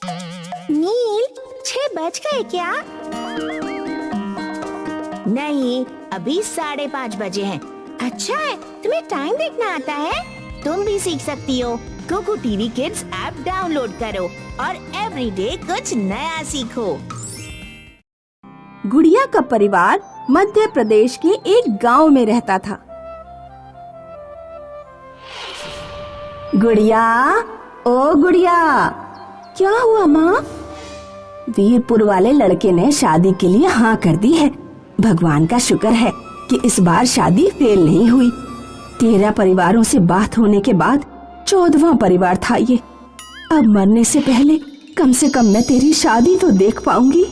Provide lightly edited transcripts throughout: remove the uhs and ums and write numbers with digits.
नील, 6 बज गए क्या? नहीं, अभी 5:30 बजे हैं। अच्छा है, तुम्हें टाइम देखना आता है? तुम भी सीख सकती हो। Koko TV kids app download करो और एवरीडे कुछ नया सीखो। गुड़िया का परिवार मध्य प्रदेश के एक गांव में रहता था। गुड़िया, ओ गुड़िया, क्या हुआ माँ? वीरपुर वाले लड़के ने शादी के लिए हाँ कर दी है। भगवान का शुक्र है कि इस बार शादी फेल नहीं हुई। 13 परिवारों से बात होने के बाद 14वां परिवार था ये। अब मरने से पहले कम से कम मैं तेरी शादी तो देख पाऊंगी।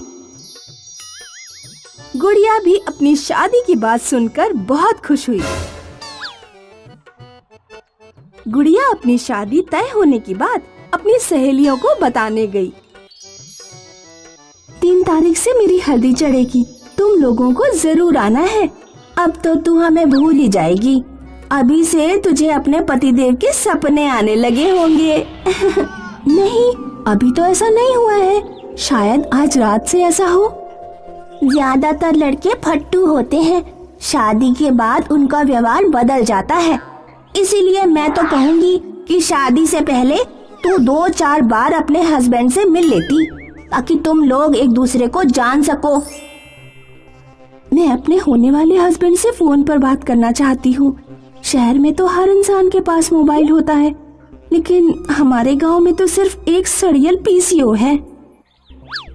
गुड़िया भी अपनी शादी की बात सुनकर बहुत खुश हुई। गुड़िया अपनी शादी तय होने की बात अपनी सहेलियों को बताने गई। 3 तारीख से मेरी हल्दी चढ़ेगी, तुम लोगों को जरूर आना है। अब तो तू हमें भूल ही जाएगी। अभी से तुझे अपने पतिदेव के सपने आने लगे होंगे। नहीं, अभी तो ऐसा नहीं हुआ है। शायद आज रात से ऐसा हो। ज्यादातर लड़के फट्टू होते हैं, शादी के बाद उनका व्यवहार बदल जाता है। इसीलिए मैं तो कहूँगी कि शादी से पहले तू 2-4 बार अपने हस्बैंड से मिल लेती, ताकि तुम लोग एक दूसरे को जान सको। मैं अपने होने वाले हस्बैंड से फोन पर बात करना चाहती हूँ। शहर में तो हर इंसान के पास मोबाइल होता है, लेकिन हमारे गांव में तो सिर्फ एक सड़ियल पीसीओ है।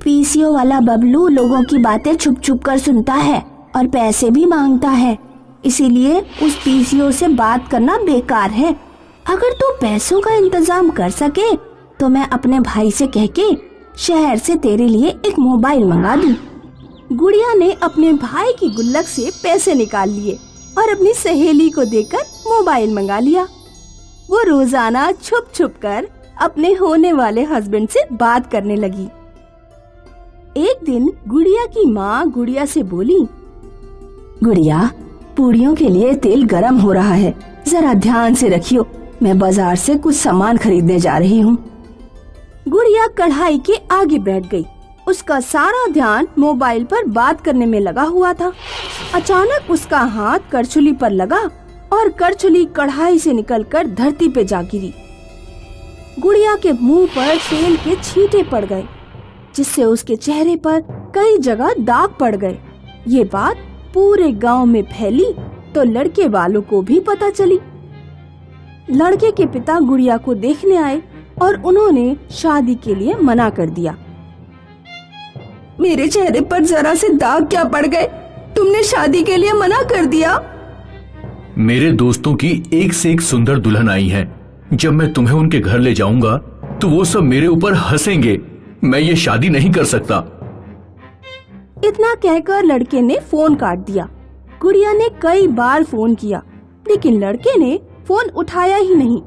पीसीओ वाला बबलू लोगों की बातें छुप छुप कर सुनता है और पैसे भी मांगता है। इसीलिए उस पीसीओ से बात करना बेकार है। अगर तू पैसों का इंतजाम कर सके तो मैं अपने भाई से कह के शहर से तेरे लिए एक मोबाइल मंगा दूं। गुड़िया ने अपने भाई की गुल्लक से पैसे निकाल लिए और अपनी सहेली को देकर मोबाइल मंगा लिया। वो रोजाना छुप छुप कर अपने होने वाले हस्बैंड से बात करने लगी। एक दिन गुड़िया की माँ गुड़िया से बोली, गुड़िया, पूड़ियों के लिए तेल गरम हो रहा है, जरा ध्यान से रखियो। मैं बाजार से कुछ सामान खरीदने जा रही हूँ। गुड़िया कढ़ाई के आगे बैठ गई। उसका सारा ध्यान मोबाइल पर बात करने में लगा हुआ था। अचानक उसका हाथ करछुली पर लगा और करछुली कढ़ाई से निकलकर धरती पे जा गिरी। गुड़िया के मुंह पर तेल के छींटे पड़ गए, जिससे उसके चेहरे पर कई जगह दाग पड़ गए। ये बात पूरे गांव में फैली तो लड़के वालों को भी पता चली। लड़के के पिता गुड़िया को देखने आए और उन्होंने शादी के लिए मना कर दिया। मेरे चेहरे पर जरा से दाग क्या पड़ गए? तुमने शादी के लिए मना कर दिया। मेरे दोस्तों की एक से एक सुंदर दुल्हन आई है। जब मैं तुम्हें उनके घर ले जाऊंगा तो वो सब मेरे ऊपर हंसेंगे। मैं ये शादी नहीं कर सकता। इतना कहकर लड़के ने फोन काट दिया। गुड़िया ने कई बार फोन किया, लेकिन लड़के ने फोन उठाया ही नहीं।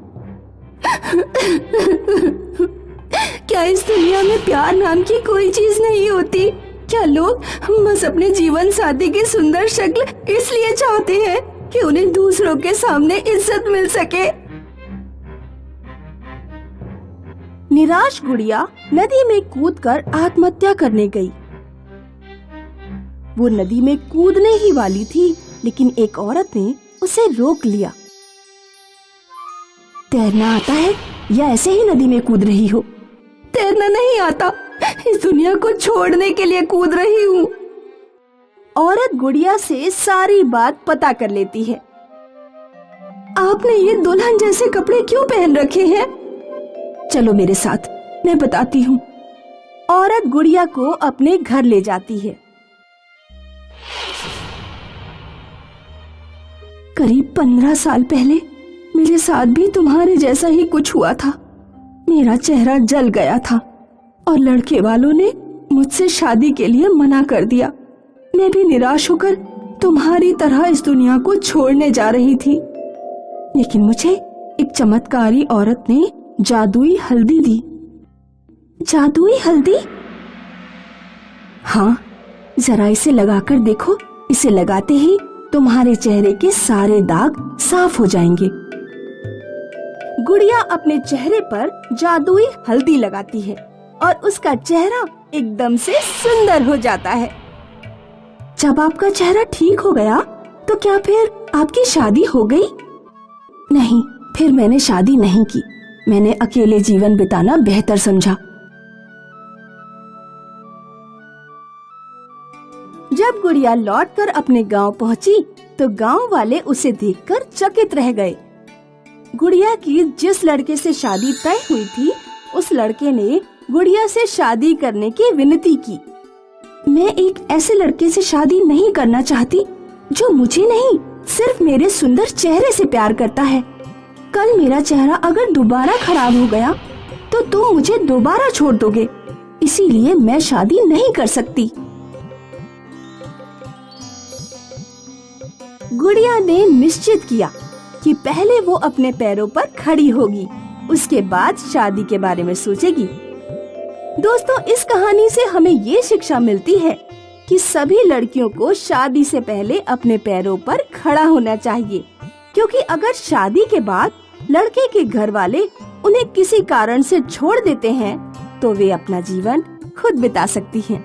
क्या इस दुनिया में प्यार नाम की कोई चीज नहीं होती? क्या लोग बस अपने जीवन साथी की सुंदर शक्ल इसलिए चाहते हैं कि उन्हें दूसरों के सामने इज्जत मिल सके? निराश गुड़िया नदी में कूदकर आत्महत्या करने गई। वो नदी में कूदने ही वाली थी, लेकिन एक औरत ने उसे रोक लिया। तैरना आता है या ऐसे ही नदी में कूद रही हो? तैरना नहीं आता, इस दुनिया को छोड़ने के लिए कूद रही हूँ। औरत गुड़िया से सारी बात पता कर लेती है। आपने ये दुल्हन जैसे कपड़े क्यों पहन रखे हैं? चलो मेरे साथ, मैं बताती हूँ। औरत गुड़िया को अपने घर ले जाती है। करीब 15 साल पहले मेरे साथ भी तुम्हारे जैसा ही कुछ हुआ था। मेरा चेहरा जल गया था और लड़के वालों ने मुझसे शादी के लिए मना कर दिया। मैं भी निराश होकर तुम्हारी तरह इस दुनिया को छोड़ने जा रही थी, लेकिन मुझे एक चमत्कारी औरत ने जादुई हल्दी दी। जादुई हल्दी? हाँ, जरा इसे लगाकर देखो। इसे लगाते ही तुम्हारे चेहरे के सारे दाग साफ हो जाएंगे। गुड़िया अपने चेहरे पर जादुई हल्दी लगाती है और उसका चेहरा एकदम से सुंदर हो जाता है। जब आपका चेहरा ठीक हो गया तो क्या फिर आपकी शादी हो गई? नहीं, फिर मैंने शादी नहीं की। मैंने अकेले जीवन बिताना बेहतर समझा। जब गुड़िया लौटकर अपने गांव पहुंची तो गांव वाले उसे देखकर चकित रह गए। गुड़िया की जिस लड़के से शादी तय हुई थी, उस लड़के ने गुड़िया से शादी करने की विनती की। मैं एक ऐसे लड़के से शादी नहीं करना चाहती जो मुझे नहीं, सिर्फ मेरे सुंदर चेहरे से प्यार करता है। कल मेरा चेहरा अगर दोबारा खराब हो गया तो तुम मुझे दोबारा छोड़ दोगे, इसीलिए मैं शादी नहीं कर सकती। गुड़िया ने निश्चित किया कि पहले वो अपने पैरों पर खड़ी होगी, उसके बाद शादी के बारे में सोचेगी। दोस्तों, इस कहानी से हमें ये शिक्षा मिलती है कि सभी लड़कियों को शादी से पहले अपने पैरों पर खड़ा होना चाहिए, क्योंकि अगर शादी के बाद लड़के के घर वाले उन्हें किसी कारण से छोड़ देते हैं तो वे अपना जीवन खुद बिता सकती हैं।